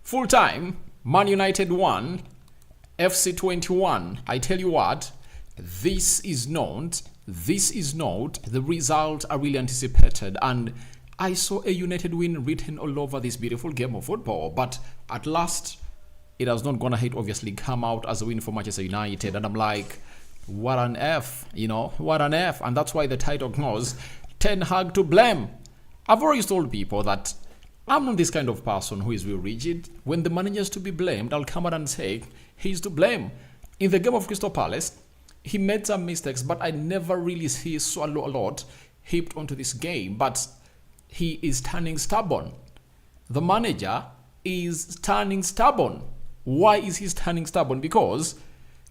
Full time, Man United 1, FC 21. I tell you what, this is not the result I really anticipated, and I saw a United win written all over this beautiful game of football, but at last it has not gone ahead, obviously come out as a win for Manchester United, and I'm like, what an F, what an F. And that's why the title goes Ten Hag to blame. I've always told people that I'm not this kind of person who is real rigid. When the manager is to be blamed, I'll come out and say he's to blame. In the game of Crystal Palace, he made some mistakes, but I never really see so a lot heaped onto this game. But he is turning stubborn. The manager is turning stubborn. Why is he turning stubborn? Because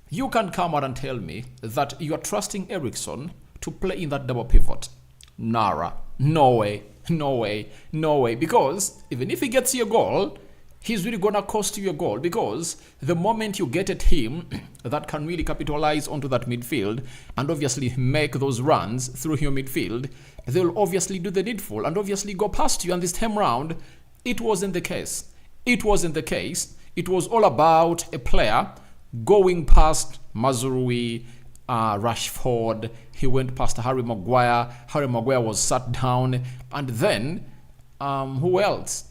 you can come out and tell me that you are trusting Eriksen to play in that double pivot. Nara. No way. Because even if he gets you a goal, he's really going to cost you a goal. Because the moment you get a team that can really capitalize onto that midfield and obviously make those runs through your midfield, they'll obviously do the needful and obviously go past you. And this time round, it wasn't the case. It was all about a player going past Mazrui, Rashford. He went past Harry Maguire. Harry Maguire was sat down. And then, who else?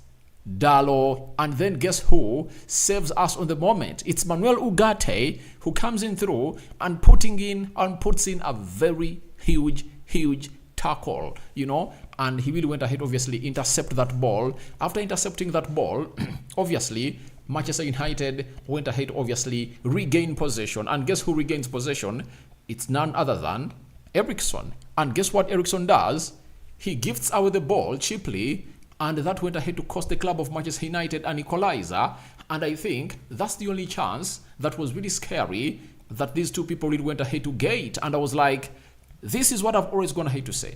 Dallo. And then guess who saves us on the moment? It's Manuel Ugarte who comes in through and puts in a very huge tackle, and he really went ahead, obviously, intercept that ball. After intercepting that ball, obviously, Manchester United went ahead, obviously, regain possession. And guess who regains possession? It's none other than Eriksen. And guess what Eriksen does? He gifts away the ball cheaply, and that went ahead to cost the club of Manchester United an equalizer. And I think that's the only chance that was really scary that these two people really went ahead to gate. And I was like, this is what I've always gone ahead to say.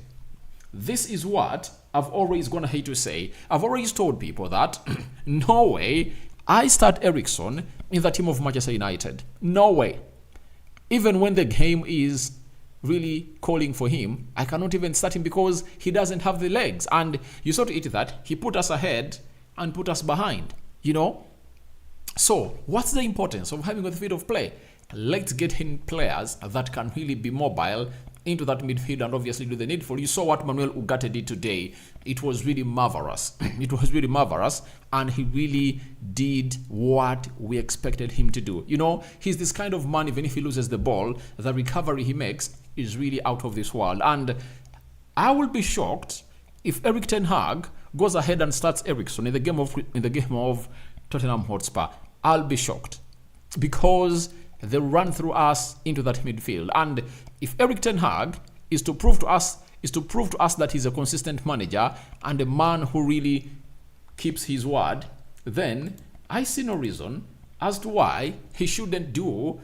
I've always told people that no way I start Eriksen in the team of Manchester United. No way. Even when the game is really calling for him, I cannot even start him because he doesn't have the legs. And you saw to it that he put us ahead and put us behind, So what's the importance of having a field of play? Let's get in players that can really be mobile into that midfield and obviously do the needful. You saw what Manuel Ugarte did today. It was really marvelous. And he really did what we expected him to do. He's this kind of man, even if he loses the ball, the recovery he makes is really out of this world. And I will be shocked if Erik ten Hag goes ahead and starts Eriksen in the game of Tottenham Hotspur. I'll be shocked because they run through us into that midfield. And if Erik ten Hag is to prove to us that he's a consistent manager and a man who really keeps his word, then I see no reason as to why he shouldn't do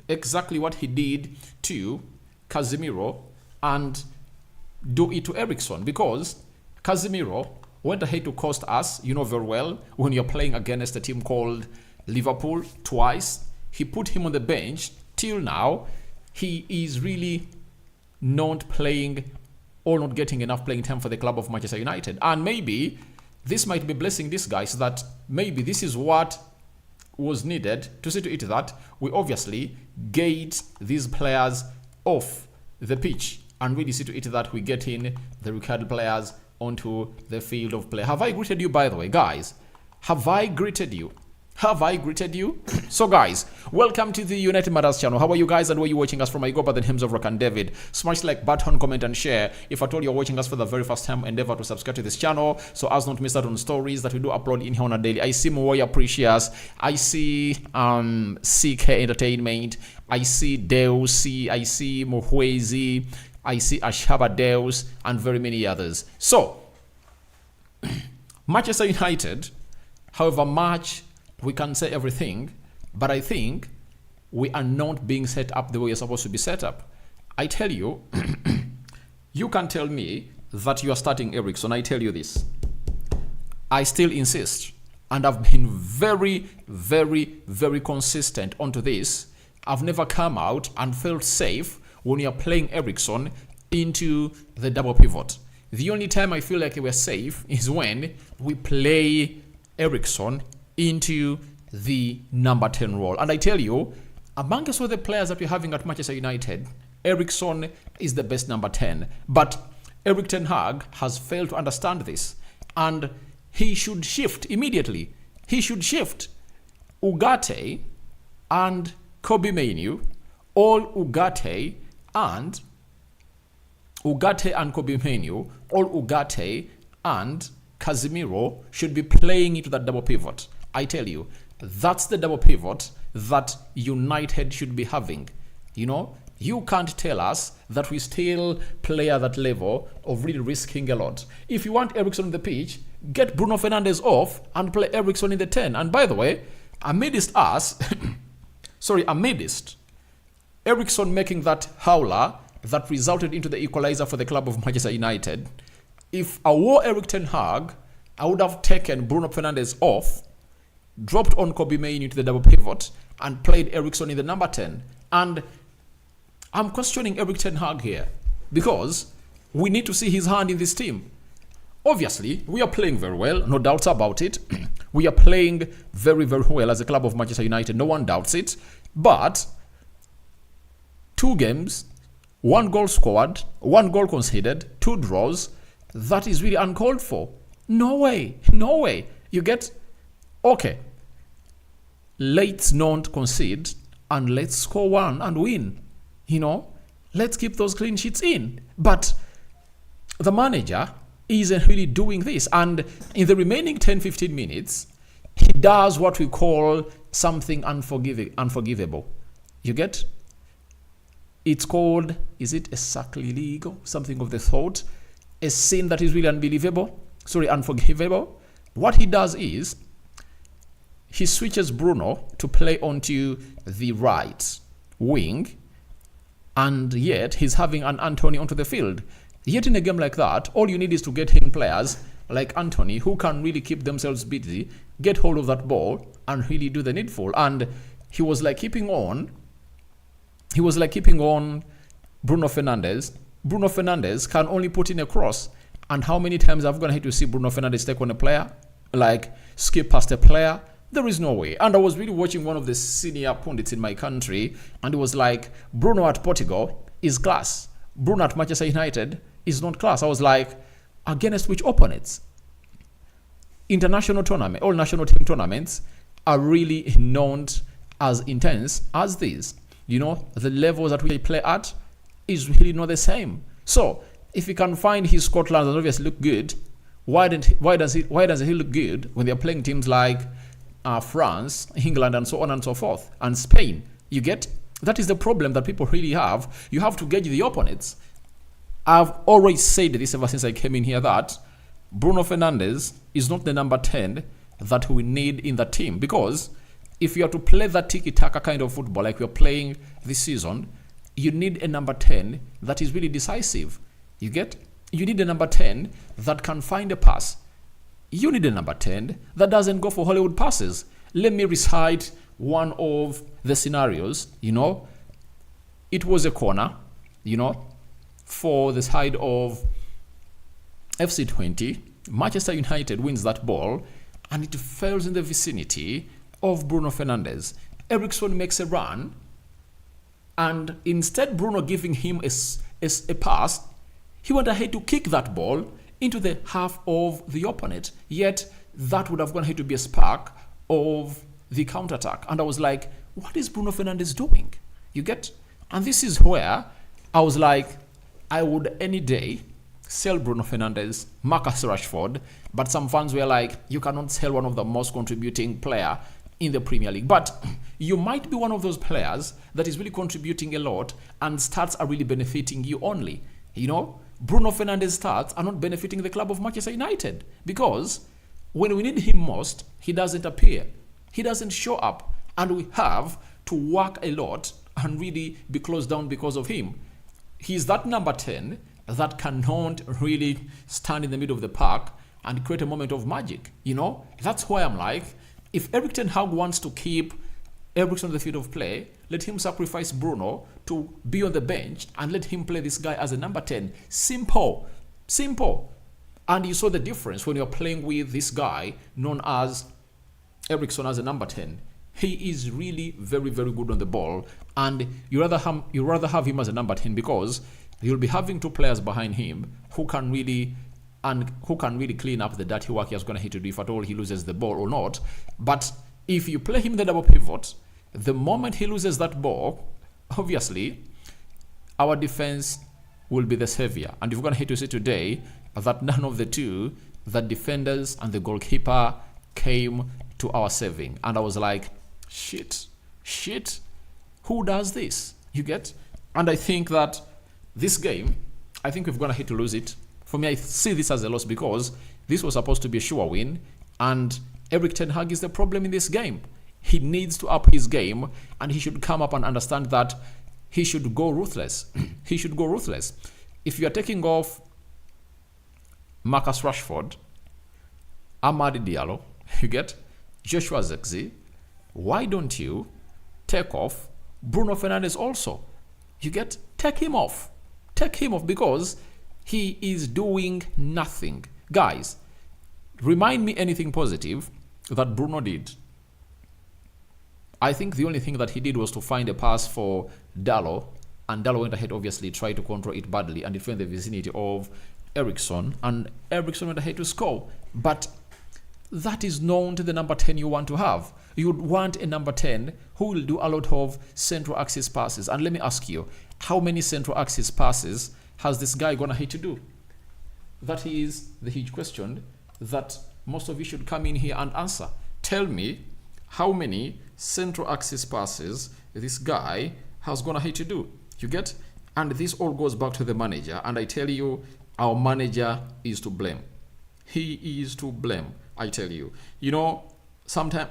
exactly what he did to Casemiro and do it to Eriksen. Because Casemiro went ahead to cost us, very well, when you're playing against a team called Liverpool twice. He put him on the bench. Till now, he is really not playing or not getting enough playing time for the club of Manchester United. And maybe this might be blessing this guy, so that maybe this is what was needed to see to it that we obviously get these players off the pitch and really see to it that we get in the required players onto the field of play. Have I greeted you, by the way, guys? Have I greeted you? So guys, welcome to the United Matters channel. How are you guys and where are you watching us from? I go by the names of Rock and David. Smash like button, comment and share. If at all you're watching us for the very first time, endeavor to subscribe to this channel so as not to miss out on stories that we do upload in here on a daily. I see Moya Precious, I see CK Entertainment, I see Deus, I see Mohwezi, I see Ashaba Deus and very many others. So Manchester United, however much we can say everything, but I think we are not being set up the way you're supposed to be set up. I tell you, you can tell me that you are starting Eriksen. I tell you this. I still insist, and I've been very, very, very consistent onto this. I've never come out and felt safe when you're playing Eriksen into the double pivot. The only time I feel like we're safe is when we play Eriksen into the number 10 role. And I tell you, amongst all the players that we're having at Manchester United, Eriksen is the best number 10. But Erik ten Hag has failed to understand this. And he should shift immediately. He should shift Ugarte and Kobe Mainoo, all Ugarte and Kobe Mainoo, all Ugarte and Casemiro should be playing into that double pivot. I tell you, that's the double pivot that United should be having. You know, you can't tell us that we still play at that level of really risking a lot. If you want Eriksen on the pitch, get Bruno Fernandes off and play Eriksen in the 10. And by the way, amidst Eriksen making that howler that resulted into the equalizer for the club of Manchester United, if I were Erik ten Hag, I would have taken Bruno Fernandes off, dropped on Kobe Mainoo into the double pivot, and played Eriksen in the number 10. And I'm questioning Erik ten Hag here because we need to see his hand in this team. Obviously, we are playing very well, no doubts about it. We are playing very, very well as a club of Manchester United, no one doubts it. But 2 games, 1 goal scored, 1 goal conceded, 2 draws, that is really uncalled for. No way. You get, okay, let's not concede and let's score 1 and win. You know, let's keep those clean sheets in. But the manager isn't really doing this. And in the remaining 10-15 minutes, he does what we call something unforgivable. You get? It's called, is it a sacrilege? Something of the sort. A sin that is really unforgivable. What he does is, he switches Bruno to play onto the right wing, and yet he's having an Anthony onto the field. Yet in a game like that, all you need is to get in players like Anthony who can really keep themselves busy, get hold of that ball, and really do the needful. And he was like keeping on Bruno Fernandes. Bruno Fernandes can only put in a cross. And how many times have we going to hate to see Bruno Fernandes take on a player? Like skip past a player? There is no way. And I was really watching one of the senior pundits in my country, and it was like, Bruno at Portugal is class. Bruno at Manchester United is not class. I was like, against which opponents? International tournament, all national team tournaments are really not as intense as these. You know, the levels that we play at is really not the same. So if he can find his Scotland and obviously look good, why does he look good when they're playing teams like France, England, and so on and so forth, and Spain? You get? That is the problem that people really have. You have to gauge the opponents. I've always said this ever since I came in here, that Bruno Fernandes is not the number 10 that we need in the team, because if you are to play that tiki-taka kind of football like we're playing this season, you need a number 10 that is really decisive. You get? You need a number 10 that can find a pass. You need a number 10 that doesn't go for Hollywood passes. Let me recite one of the scenarios. You know, it was a corner, you know, for the side of FC20. Manchester United wins that ball, and it fails in the vicinity of Bruno Fernandes. Eriksen makes a run, and instead Bruno giving him a pass, he went ahead to kick that ball into the half of the opponent. Yet that would have gone ahead to be a spark of the counter-attack. And I was like, what is Bruno Fernandes doing? You get? And this is where I was like, I would any day sell Bruno Fernandes, Marcus Rashford, but some fans were like, you cannot sell one of the most contributing player in the Premier League. But you might be one of those players that is really contributing a lot, and stats are really benefiting you only. You know, Bruno Fernandes' stats are not benefiting the club of Manchester United, because when we need him most, he doesn't appear. He doesn't show up, and we have to work a lot and really be closed down because of him. He's that number 10 that cannot really stand in the middle of the park and create a moment of magic. You know, that's why I'm like, if Erik ten Hag wants to keep Eriksen on the field of play, let him sacrifice Bruno to be on the bench and let him play this guy as a number 10. Simple. And you saw the difference when you're playing with this guy known as Eriksen as a number 10. He is really very, very good on the ball, and you rather have him as a number 10 because you'll be having two players behind him who can really clean up the dirty work he's going to hit to do if at all he loses the ball or not. But if you play him in the double pivot, the moment he loses that ball, obviously our defense will be the savior. And you're going to hit to see today that none of the two, the defenders and the goalkeeper, came to our saving. And I was like, shit, who does this? You get? And I think that this game, I think we're going to hit to lose it. For me, I see this as a loss because this was supposed to be a sure win, and Erik ten Hag is the problem in this game. He needs to up his game, and he should come up and understand that he should go ruthless. He should go ruthless. If you are taking off Marcus Rashford, Amadi Diallo, you get, Joshua Zirkzee, why don't you take off Bruno Fernandes also? You get, take him off because he is doing nothing. Guys, remind me anything positive that Bruno did. I think the only thing that he did was to find a pass for Dalot, and Dalot went ahead, obviously, tried to control it badly, and it went in the vicinity of Eriksen, and Eriksen went ahead to score. But that is known to the number 10 you want to have. You would want a number 10 who will do a lot of central axis passes. And let me ask you, how many central axis passes has this guy gonna hit to do? That is the huge question that most of you should come in here and answer. Tell me how many central axis passes this guy has gonna hit to do. You get? And this all goes back to the manager. And I tell you, our manager is to blame. He is to blame, I tell you. You know,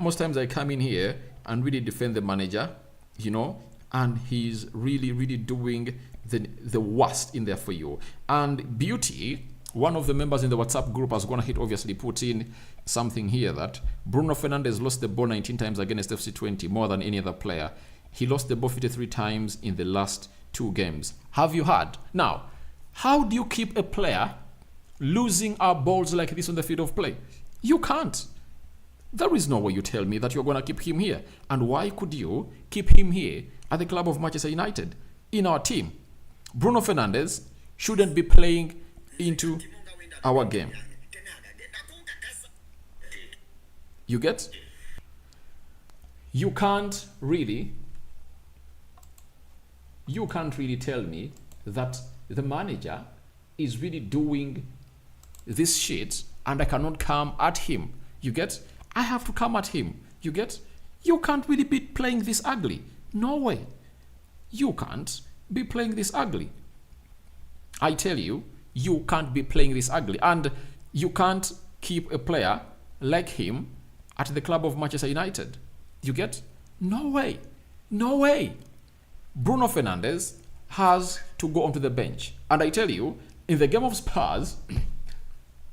most times I come in here and really defend the manager, you know, and he's really, really doing the worst in there for you. And Beauty, one of the members in the WhatsApp group, has gonna hit, obviously put in something here that Bruno Fernandes lost the ball 19 times against FC20, more than any other player. He lost the ball 53 times in the last 2 games. Have you heard? Now, how do you keep a player losing our balls like this on the field of play? You can't. There is no way you tell me that you're going to keep him here. And why could you keep him here at the club of Manchester United in our team? Bruno Fernandes shouldn't be playing into our game. You get? You can't really tell me that the manager is really doing this shit and I cannot come at him. You get? I have to come at him. You get? You can't really be playing this ugly. No way. You can't be playing this ugly. I tell you, you can't be playing this ugly. And you can't keep a player like him at the club of Manchester United. You get? No way. No way. Bruno Fernandes has to go onto the bench. And I tell you, in the game of Spurs,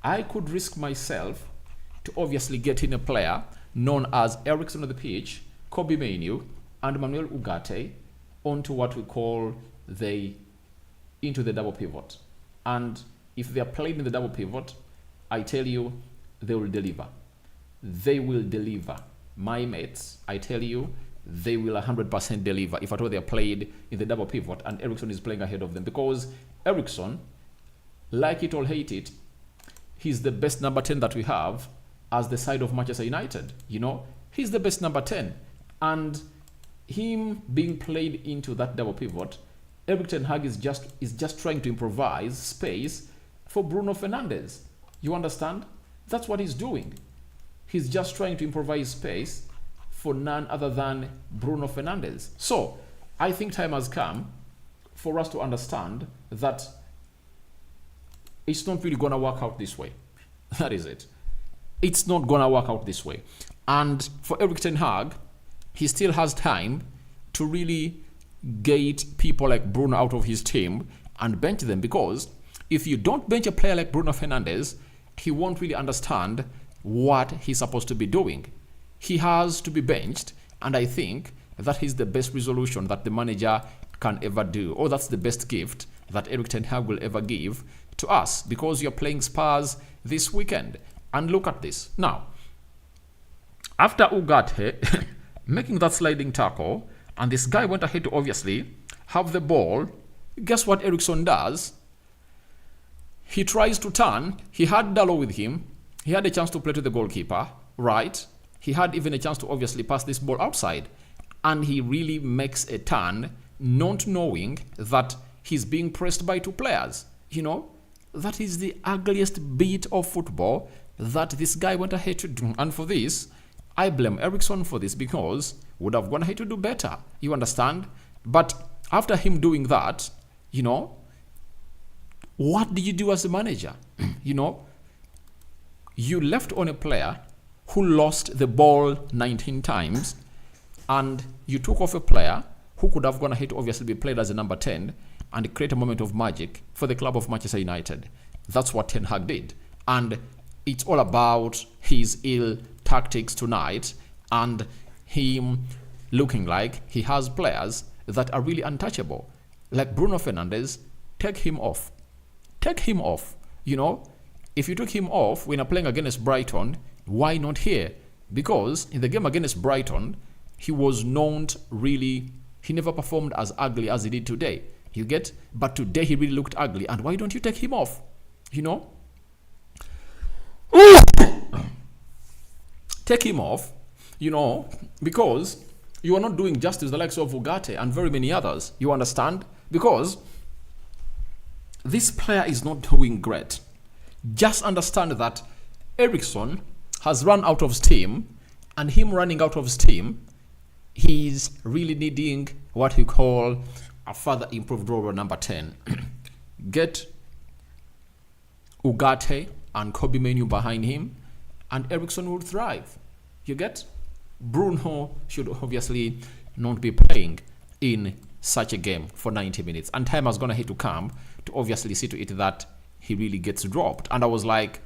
I could risk myself to obviously get in a player known as Eriksen on the pitch, Kobe Mainoo, and Manuel Ugarte onto what we call into the double pivot. And if they are played in the double pivot, I tell you, they will deliver. They will deliver. My mates, I tell you, they will 100% deliver if at all they are played in the double pivot and Eriksen is playing ahead of them. Because Eriksen, like it or hate it, he's the best number 10 that we have as the side of Manchester United. You know, he's the best number 10. And him being played into that double pivot, Erik ten Hag is just trying to improvise space for Bruno Fernandes. You understand? That's what he's doing. He's just trying to improvise space for none other than Bruno Fernandes. So, I think time has come for us to understand that it's not really going to work out this way. That is it. It's not going to work out this way. And for Erik ten Hag, he still has time to really get people like Bruno out of his team and bench them, because if you don't bench a player like Bruno Fernandes, he won't really understand what he's supposed to be doing. He has to be benched, and I think that is the best resolution that the manager can ever do, or that's the best gift that Erik ten Hag will ever give to us, because you're playing Spurs this weekend. And look at this. Now, After Ugarte making that sliding tackle, and this guy went ahead to obviously have the ball, guess what Eriksson does? He tries to turn. He had Dalot with him. He had a chance to play to the goalkeeper, right? He had even a chance to obviously pass this ball outside. And he really makes a turn, not knowing that he's being pressed by two players. You know, that is the ugliest bit of football that this guy went ahead to do. And for this, I blame Eriksson for this, because would have gone ahead to do better. You understand? But after him doing that, you know, what did you do as a manager? You know, you left on a player who lost the ball 19 times, and you took off a player who could have gone ahead to obviously be played as a number 10 and create a moment of magic for the club of Manchester United. That's what Ten Hag did. And it's all about his ill tactics tonight and him looking like he has players that are really untouchable. Like Bruno Fernandes, take him off. Take him off. You know, if you took him off when you're playing against Brighton, why not here? Because in the game against Brighton, he was not really, he never performed as ugly as he did today. You get? But today he really looked ugly. And why don't you take him off? You know? Take him off, you know, because you are not doing justice to the likes of Ugarte and very many others. You understand? Because this player is not doing great. Just understand that Eriksson has run out of steam, and him running out of steam, he's really needing what you call a further improved role number 10. Get Ugarte and Kobe Menu behind him, and Eriksson will thrive. You get? Bruno should obviously not be playing in such a game for 90 minutes. And time has gone ahead to come to obviously see to it that he really gets dropped. And I was like,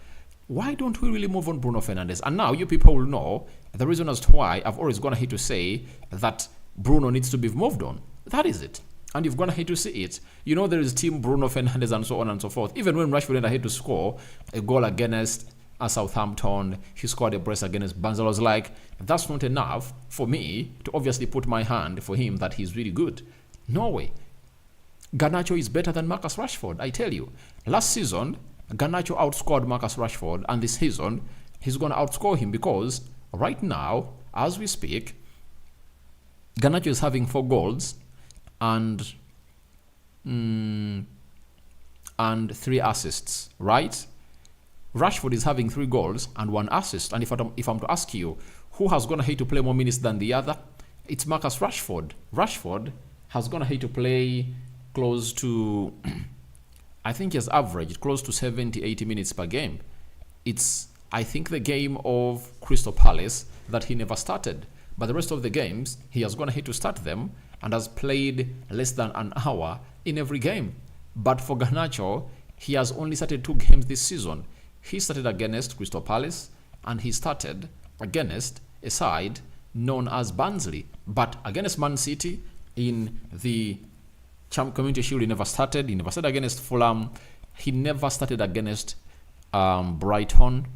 why don't we really move on Bruno Fernandes? And now you people will know the reason as to why I've always gone ahead to say that Bruno needs to be moved on. That is it. And you've gone ahead to see it. You know, there is team Bruno Fernandes and so on and so forth. Even when Rashford went ahead to score a goal against Southampton, he scored a brace against Barnsley. I was like, that's not enough for me to obviously put my hand for him that he's really good. No way. Garnacho is better than Marcus Rashford, I tell you. Last season, Garnacho outscored Marcus Rashford, and this season, he's going to outscore him because right now, as we speak, Garnacho is having 4 goals and 3 assists, right? Rashford is having 3 goals and 1 assist. And if I'm to ask you, who has gone ahead to play more minutes than the other? It's Marcus Rashford. Rashford has gone ahead to play close to, I think he has averaged close to 70, 80 minutes per game. It's, I think, the game of Crystal Palace that he never started. But the rest of the games, he has gone ahead to start them and has played less than an hour in every game. But for Garnacho, he has only started 2 games this season. He started against Crystal Palace and he started against a side known as Barnsley. But against Man City in the Community Shield, he never started. He never started against Fulham. He never started against Brighton.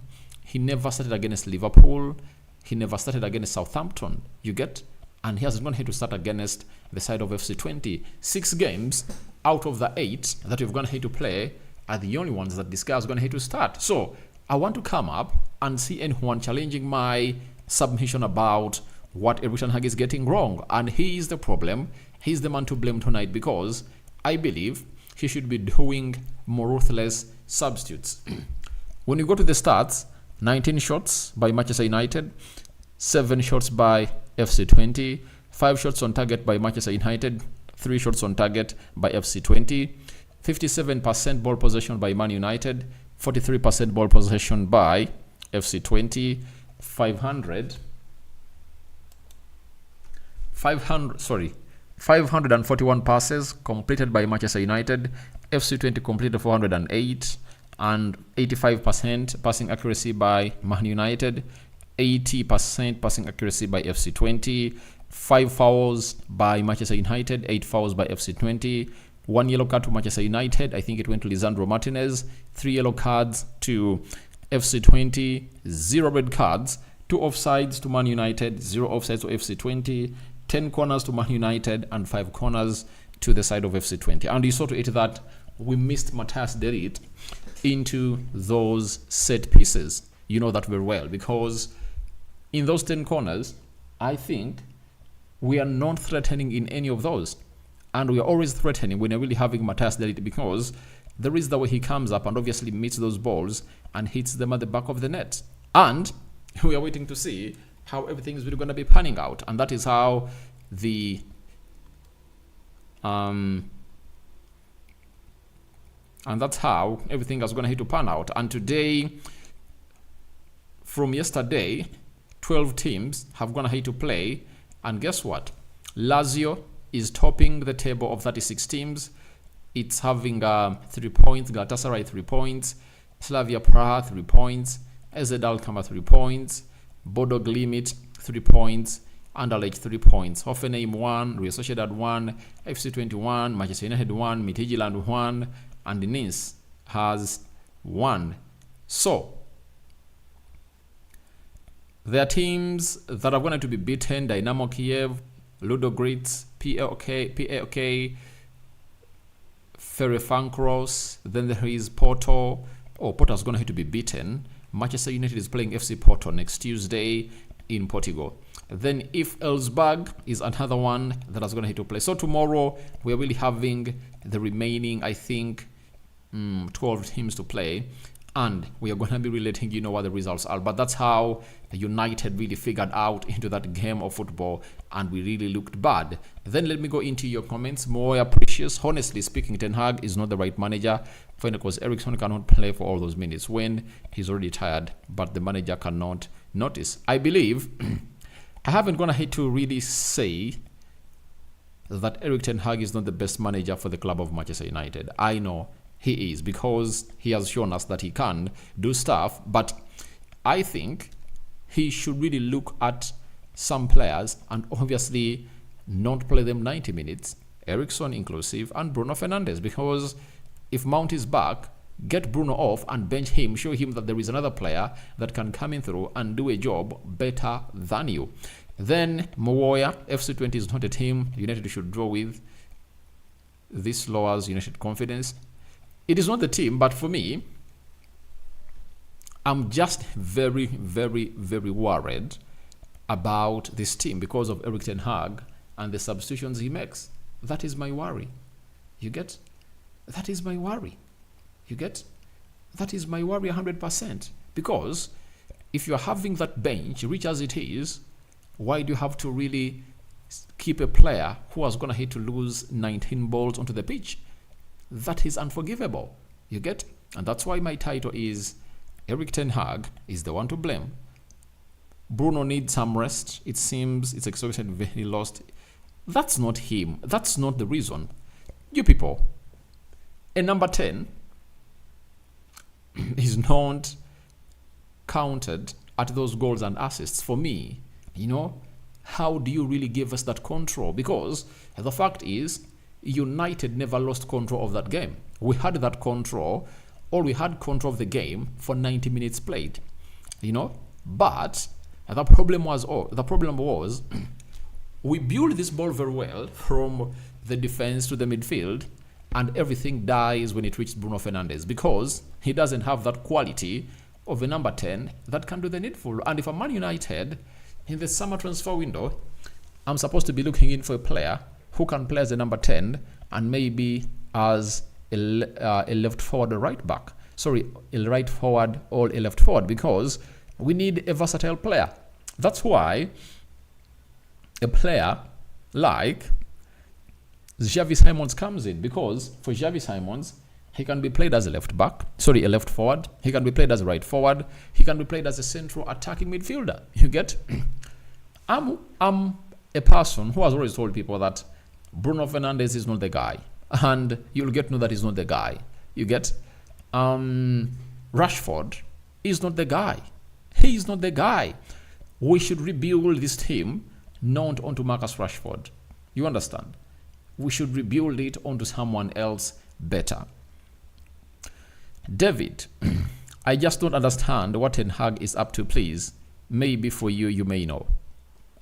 He never started against Liverpool. He never started against Southampton. You get? And he hasn't gone here to start against the side of FC20. 6 games out of the 8 that we've gone here to play are the only ones that this guy is going to have to start. So I want to come up and see anyone challenging my submission about what Eric Ten Hag is getting wrong. And he is the problem. He's the man to blame tonight because I believe he should be doing more ruthless substitutes. When you go to the stats, 19 shots by Manchester United, 7 shots by FC20, 5 shots on target by Manchester United, 3 shots on target by FC20, 57% ball possession by Man United, 43% ball possession by FC20, 541 passes completed by Manchester United, FC20 completed 408, and 85% passing accuracy by Man United, 80% passing accuracy by FC20, 5 fouls by Manchester United, 8 fouls by FC20, 1 yellow card to Manchester United. I think it went to Lisandro Martinez. 3 yellow cards to FC20. 0 red cards 2 offsides to Man United, 0 offsides to FC20, 10 corners to Man United, and 5 corners to the side of FC20. And you saw to it that we missed Matthias de Ligt into those set pieces. You know that very well, because in those 10 corners, I think we are not threatening in any of those. And we are always threatening when you're really having Matthias de Ligt, because there is the way he comes up and obviously meets those balls and hits them at the back of the net. And we are waiting to see how everything is really going to be panning out. And that is how the and that's how everything is going to pan out. And today, from yesterday, 12 teams have gone ahead to play. And guess what? Lazio is topping the table of 36 teams. It's having 3 points. Galatasaray 3 points. Slavia Praha 3 points. AZ Alkmaar 3 points. Bodo Glimt 3 points. Anderlecht 3 points. Hoffenheim 1. Real Sociedad 1. FC 21. Manchester United 1. Midtjylland 1. And Nice has 1. So there are teams that are going to be beaten: Dynamo Kiev, Ludogorets, PAOK, Ferencvaros. Then there is Porto. Porto is going to be beaten. Manchester United is playing FC Porto next Tuesday in Portugal. Then if Elfsborg is another one that is going to play. So tomorrow we are really having the remaining, I think, 12 teams to play. And we are going to be relating, you know, what the results are. But that's how United really figured out into that game of football, and we really looked bad. Then let me go into your comments. More precious. Honestly speaking, Ten Hag is not the right manager. Because Eriksson cannot play for all those minutes when he's already tired, but the manager cannot notice. I believe I haven't gone ahead to really say that Erik Ten Hag is not the best manager for the club of Manchester United. I know he is, because he has shown us that he can do stuff, but I think he should really look at some players and obviously not play them 90 minutes, Eriksson inclusive, and Bruno Fernandes, because if Mount is back, get Bruno off and bench him, show him that there is another player that can come in through and do a job better than you. Then Mowoya, FC20 is not a team United should draw with. This lowers United confidence. It is not the team, but for me, I'm just very, very, very worried about this team because of Erik Ten Hag and the substitutions he makes. That is my worry. You get? That is my worry. You get? That is my worry 100%. Because if you're having that bench, rich as it is, why do you have to really keep a player who is going to hit to lose 19 balls onto the pitch? That is unforgivable. You get? And that's why my title is Erik Ten Hag is the one to blame. Bruno needs some rest. It seems it's exhausted when he lost. That's not him. That's not the reason. You people, a number 10 is not counted at those goals and assists. For me, you know, how do you really give us that control? Because the fact is, United never lost control of that game. We had that control, or we had control of the game for 90 minutes played, you know. But the problem was we built this ball very well from the defense to the midfield, and everything dies when it reaches Bruno Fernandes, because he doesn't have that quality of a number 10 that can do the needful. And if I'm Man United in the summer transfer window, I'm supposed to be looking in for a player who can play as a number 10 and maybe as a left forward or right back. Sorry, a right forward or a left forward, because we need a versatile player. That's why a player like Xavi Simons comes in, because for Xavi Simons, he can be played as a left forward. He can be played as a right forward. He can be played as a central attacking midfielder. You get? I'm a person who has always told people that Bruno Fernandes is not the guy, and you'll get to know that he's not the guy. You get? Rashford is not the guy. He is not the guy. We should rebuild this team not onto Marcus Rashford. You understand? We should rebuild it onto someone else better. David, I just don't understand what Ten Hag is up to, please. Maybe for you, you may know.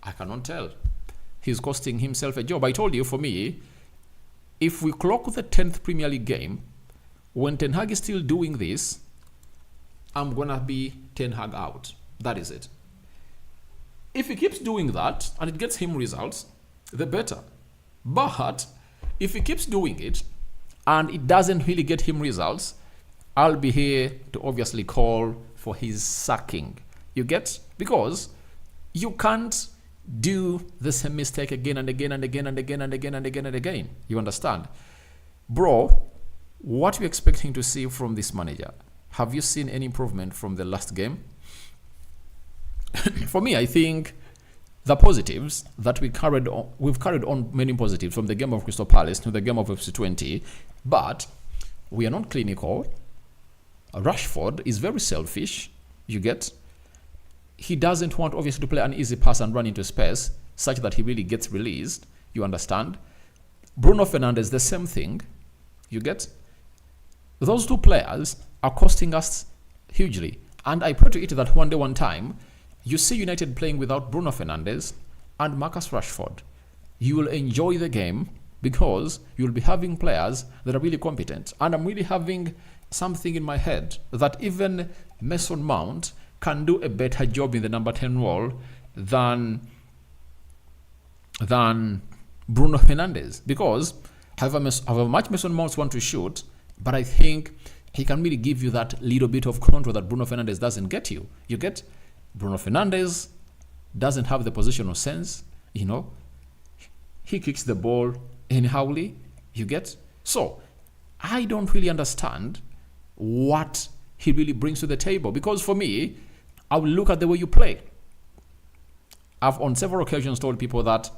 I cannot tell. He's costing himself a job. I told you, for me, if we clock the 10th Premier League game, when Ten Hag is still doing this, I'm going to be Ten Hag out. That is it. If he keeps doing that and it gets him results, the better. But if he keeps doing it and it doesn't really get him results, I'll be here to obviously call for his sacking. You get? Because you can't do the same mistake again and again and again and again and again and again and again. You understand? Bro, what are you expecting to see from this manager? Have you seen any improvement from the last game? For me, I think the positives that we've carried on many positives from the game of Crystal Palace to the game of FC20, but we are not clinical. Rashford is very selfish. You get? He doesn't want obviously to play an easy pass and run into space such that he really gets released. You understand? Bruno Fernandes, the same thing. You get? Those two players are costing us hugely. And I pray to it that one day, one time, you see United playing without Bruno Fernandes and Marcus Rashford. You will enjoy the game because you'll be having players that are really competent. And I'm really having something in my head that even Mason Mount can do a better job in the number 10 role than Bruno Fernandes. Because however much Mason Mount wants to shoot, but I think he can really give you that little bit of control that Bruno Fernandes doesn't get you. You get? Bruno Fernandes doesn't have the positional sense, you know. He kicks the ball anyhowly, you get? So, I don't really understand what he really brings to the table. Because for me, I will look at the way you play. I've on several occasions told people that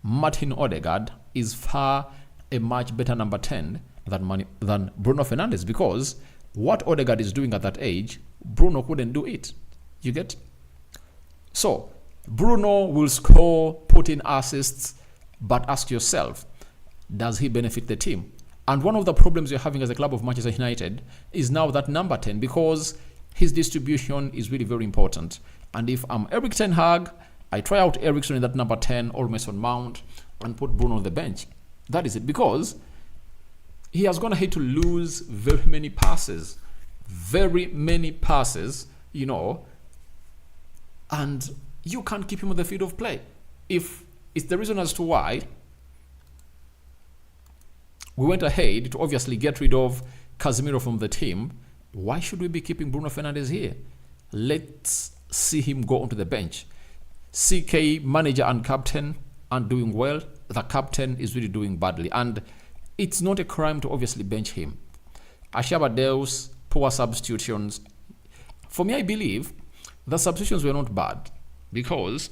Martin Odegaard is far a much better number 10 than Bruno Fernandes, because what Odegaard is doing at that age, Bruno couldn't do it. You get? So, Bruno will score, put in assists, but ask yourself, does he benefit the team? And one of the problems you're having as a club of Manchester United is now that number 10, because his distribution is really very important. And if I'm Erik Ten Hag, I try out Eriksen in that number 10 or Mason Mount and put Bruno on the bench. That is it, because he has gone ahead to lose very many passes, you know, and you can't keep him on the field of play. If it's the reason as to why we went ahead to obviously get rid of Casemiro from the team, why should we be keeping Bruno Fernandes here? Let's see him go onto the bench. CK, manager and captain, aren't doing well. The captain is really doing badly. And it's not a crime to obviously bench him. Ashaba Deus, poor substitutions. For me, I believe the substitutions were not bad, because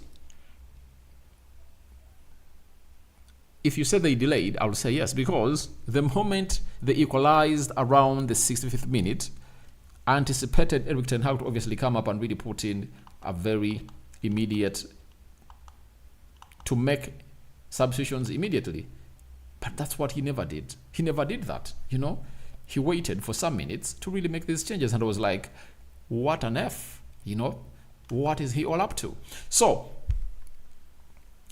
if you say they delayed, I will say yes, because the moment they equalized around the 65th minute, I anticipated Erik Ten Hag to obviously come up and really put in a very immediate, to make substitutions immediately. But that's what he never did. He never did that, you know. He waited for some minutes to really make these changes, and I was like, what an F, you know. What is he all up to? So,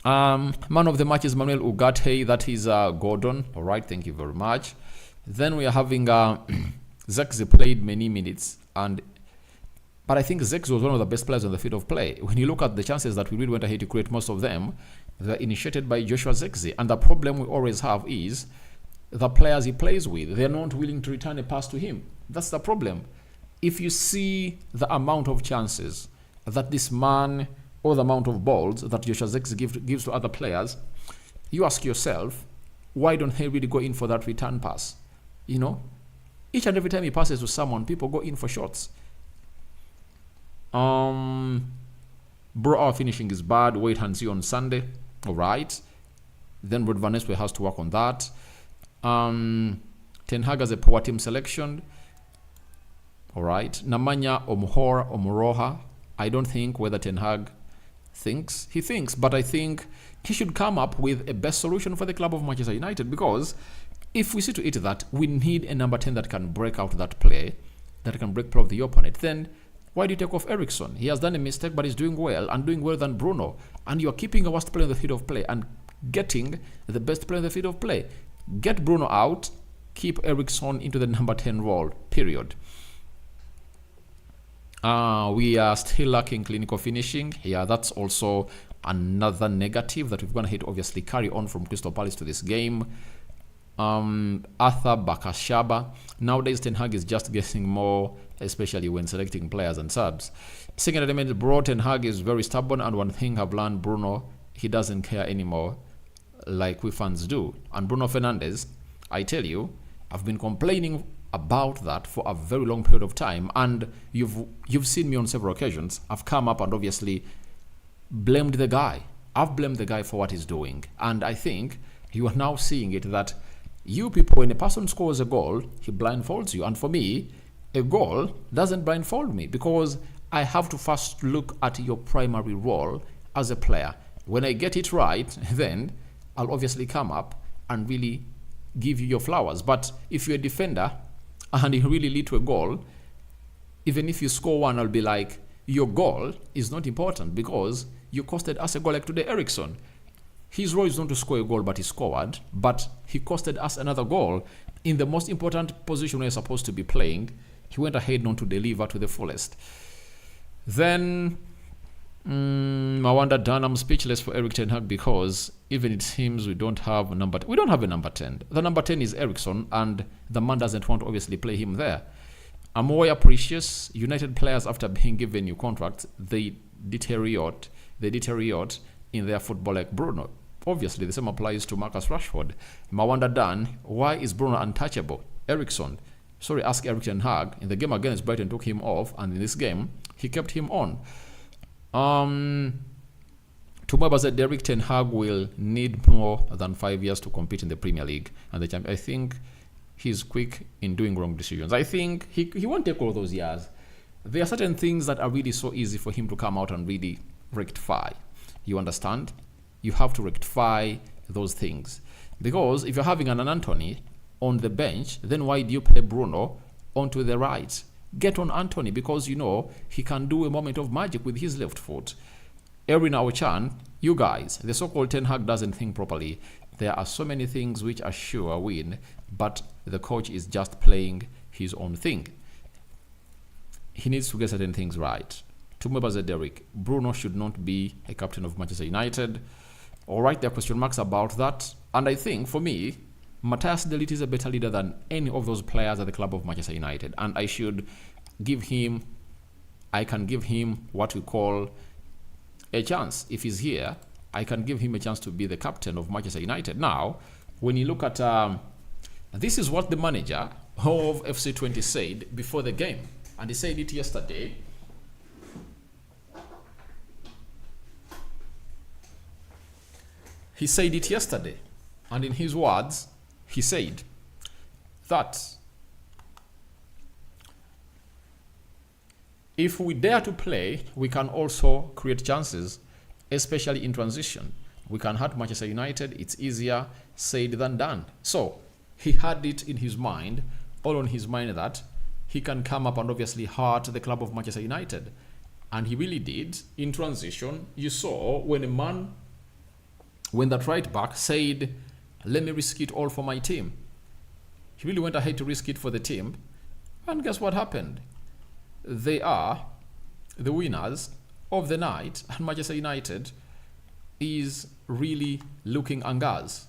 man of the match is Manuel Ugarte. That is Gordon. All right, thank you very much. Then we are having Zexi played many minutes, but I think Zexi was one of the best players on the field of play. When you look at the chances that we really went ahead to create, most of them were initiated by Joshua Zexi. And the problem we always have is the players he plays with, they're not willing to return a pass to him. That's the problem. If you see the amount of chances that this man, or the amount of balls that Joshua Zexi gives to other players, you ask yourself, why don't he really go in for that return pass? You know, each and every time he passes to someone, people go in for shots. Bro, our finishing is bad. Wait and see on Sunday. All right. Then Rod Van Nistelrooy has to work on that. Ten Hag has a poor team selection. All right. Namanya Omoroha. I don't think whether Ten Hag thinks. He thinks, but I think he should come up with a best solution for the club of Manchester United, because if we see to it that we need a number 10 that can break out that play, that can break play of the opponent, then Why do you take off Ericsson? He has done a mistake, but he's doing well and doing well than Bruno. And you're keeping a worst player on the field of play and getting the best player on the field of play. Get Bruno out, keep Ericsson into the number 10 role, period. We are still lacking clinical finishing. Yeah, that's also another negative that we're going to hit, obviously, carry on from Crystal Palace to this game. Arthur Bakashaba. Nowadays, Ten Hag is just getting more, especially when selecting players and subs. Second element, bro, Ten Hag is very stubborn, and one thing I've learned, Bruno, he doesn't care anymore like we fans do. And Bruno Fernandes, I tell you, I've been complaining about that for a very long period of time, and you've seen me on several occasions. I've come up and obviously blamed the guy. I've blamed the guy for what he's doing, and I think you are now seeing it that you people, when a person scores a goal, he blindfolds you. And for me, a goal doesn't blindfold me, because I have to first look at your primary role as a player. When I get it right, then I'll obviously come up and really give you your flowers. But if you're a defender and you really lead to a goal, even if you score one, I'll be like, your goal is not important because you costed us a goal. Like today, Ericsson, his role is not to score a goal, but he scored. But he costed us another goal in the most important position where he's supposed to be playing. He went ahead not to deliver to the fullest. Then, I wonder, Dan, I'm speechless for Erik Ten Hag, because even it seems we don't have a number 10. The number 10 is Ericsson, and the man doesn't want to obviously play him there. Amoya Precious, United players, after being given new contracts, they deteriorate in their football like Bruno. Obviously, the same applies to Marcus Rashford. Mawanda Dan, why is Bruno untouchable? Ericsson, ask Erik Ten Hag. In the game against Brighton, took him off, and in this game, he kept him on. Tumaba said Erik Ten Hag will need more than 5 years to compete in the Premier League and the Champions. I think he's quick in doing wrong decisions. I think he won't take all those years. There are certain things that are really so easy for him to come out and really rectify. You understand? You have to rectify those things. Because if you're having an Anthony on the bench, then why do you play Bruno onto the right? Get on Anthony, because you know he can do a moment of magic with his left foot. Erin Aochan, you guys, the so-called Ten Hag doesn't think properly. There are so many things which are sure win, but the coach is just playing his own thing. He needs to get certain things right. Tumeba Derek, Bruno should not be a captain of Manchester United. All right, there are question marks about that. And I think, for me, Matthias De Ligt is a better leader than any of those players at the club of Manchester United. And I can give him what we call a chance. If he's here, I can give him a chance to be the captain of Manchester United. Now, when you look at, this is what the manager of FC20 said before the game. And he said it yesterday. He said it yesterday, and in his words, he said that if we dare to play, we can also create chances, especially in transition. We can hurt Manchester United. It's easier said than done. So he had it in his mind, all on his mind, that he can come up and obviously hurt the club of Manchester United. And he really did. In transition, you saw when that right back said, let me risk it all for my team. He really went ahead to risk it for the team. And guess what happened? They are the winners of the night, and Manchester United is really looking angers.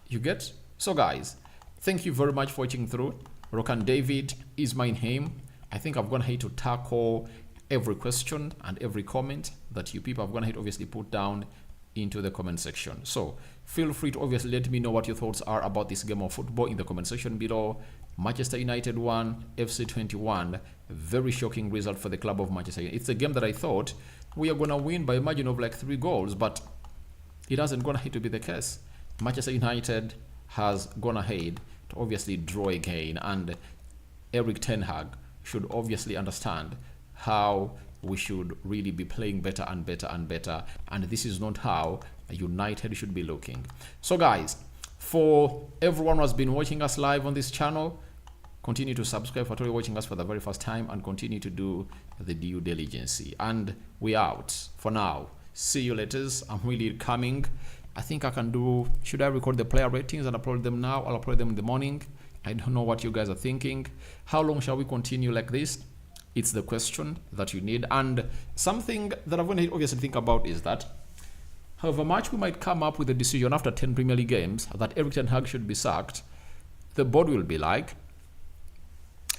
You get? So guys, thank you very much for watching through. Rokan David is my name. I think I've gone ahead to tackle every question and every comment that you people have gone ahead obviously put down into the comment section. So feel free to obviously let me know what your thoughts are about this game of football in the comment section below. Manchester United 1, FC21. Very shocking result for the club of Manchester United. It's a game that I thought we are going to win by a margin of like 3 goals, but it hasn't gone ahead to be the case. Manchester United has gone ahead to obviously draw again, and Erik Ten Hag should obviously understand how we should really be playing better and better and better, and this is not how United should be looking. So guys, for everyone who has been watching us live on this channel, Continue to subscribe for watching us for the very first time, and continue to do the due diligence. And we out for now. See you later. I'm really coming. I think I can do, should I record the player ratings and upload them now? I'll upload them in the morning. I don't know what you guys are thinking. How long shall we continue like this? It's the question that you need. And something that I'm going to obviously think about is that however much we might come up with a decision after 10 Premier League games that Erik ten Hag should be sacked, the board will be like,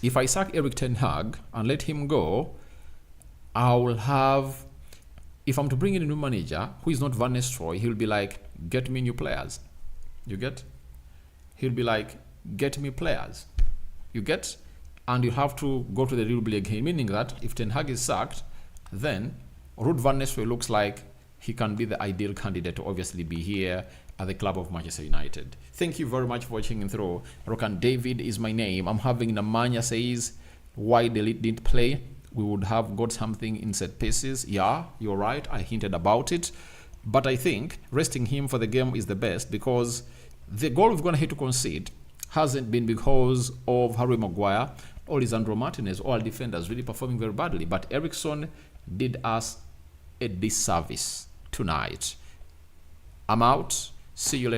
if I sack Erik ten Hag and let him go, I will have, if I'm to bring in a new manager who is not Van Nistelrooy, he'll be like, get me new players. You get? He'll be like, get me players. You get? And you have to go to the real league again, meaning that if Ten Hag is sacked, then Ruud van Nistelrooy looks like he can be the ideal candidate to obviously be here at the club of Manchester United. Thank you very much for watching through. Rokan David is my name. I'm having Namanya says, why Delete didn't play? We would have got something in set pieces. Yeah, you're right. I hinted about it. But I think resting him for the game is the best, because the goal we're going to have to concede hasn't been because of Harry Maguire or Lisandro Martinez or our defenders really performing very badly. But Eriksen did us a disservice tonight. I'm out. See you later.